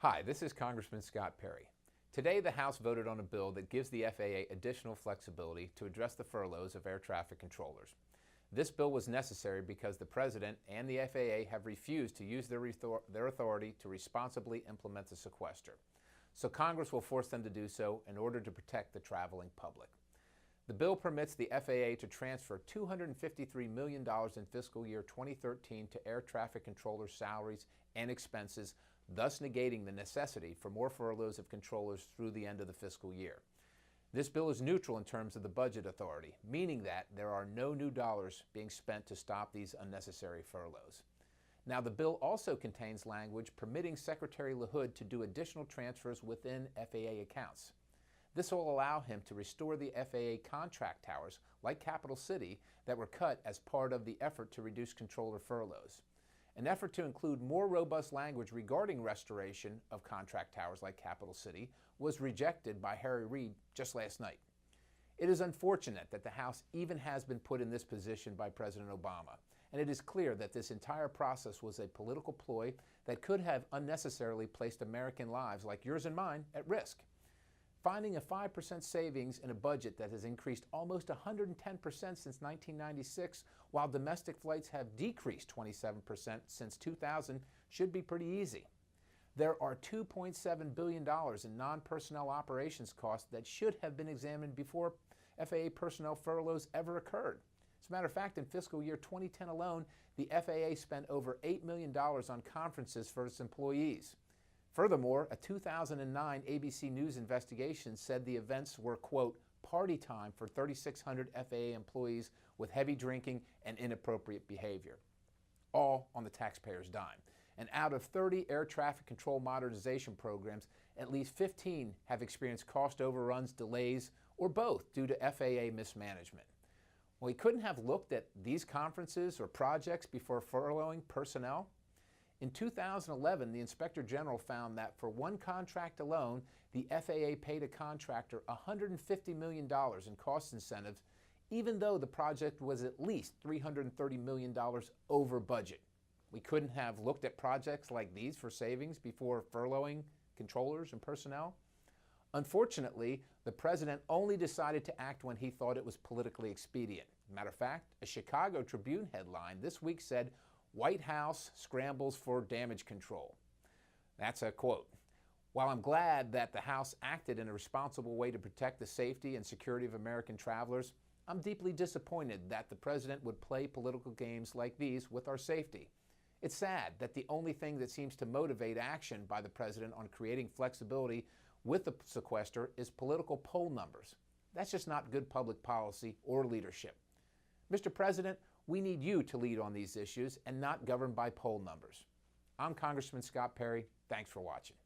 Hi, this is Congressman Scott Perry. Today, the House voted on a bill that gives the FAA additional flexibility to address the furloughs of air traffic controllers. This bill was necessary because the President and the FAA have refused to use their authority to responsibly implement the sequester. So Congress will force them to do so in order to protect the traveling public. The bill permits the FAA to transfer $253 million in fiscal year 2013 to air traffic controllers' salaries and expenses, thus negating the necessity for more furloughs of controllers through the end of the fiscal year. This bill is neutral in terms of the budget authority, meaning that there are no new dollars being spent to stop these unnecessary furloughs. Now, the bill also contains language permitting Secretary LaHood to do additional transfers within FAA accounts. This will allow him to restore the FAA contract towers, like Capital City, that were cut as part of the effort to reduce controller furloughs. An effort to include more robust language regarding restoration of contract towers like Capital City was rejected by Harry Reid just last night. It is unfortunate that the House even has been put in this position by President Obama, and it is clear that this entire process was a political ploy that could have unnecessarily placed American lives, like yours and mine, at risk. Finding a 5% savings in a budget that has increased almost 110% since 1996, while domestic flights have decreased 27% since 2000, should be pretty easy. There are $2.7 billion in non-personnel operations costs that should have been examined before FAA personnel furloughs ever occurred. As a matter of fact, in fiscal year 2010 alone, the FAA spent over $8 million on conferences for its employees. Furthermore, a 2009 ABC News investigation said the events were, quote, party time for 3,600 FAA employees with heavy drinking and inappropriate behavior, all on the taxpayer's dime. And out of 30 air traffic control modernization programs, at least 15 have experienced cost overruns, delays, or both due to FAA mismanagement. Well, he couldn't have looked at these conferences or projects before furloughing personnel. In 2011, the Inspector General found that for one contract alone, the FAA paid a contractor $150 million in cost incentives, even though the project was at least $330 million over budget. We couldn't have looked at projects like these for savings before furloughing controllers and personnel. Unfortunately, the President only decided to act when he thought it was politically expedient. Matter of fact, a Chicago Tribune headline this week said, "White House scrambles for damage control." That's a quote. While I'm glad that the House acted in a responsible way to protect the safety and security of American travelers, I'm deeply disappointed that the President would play political games like these with our safety. It's sad that the only thing that seems to motivate action by the President on creating flexibility with the sequester is political poll numbers. That's just not good public policy or leadership. Mr. President, we need you to lead on these issues and not govern by poll numbers. I'm Congressman Scott Perry. Thanks for watching.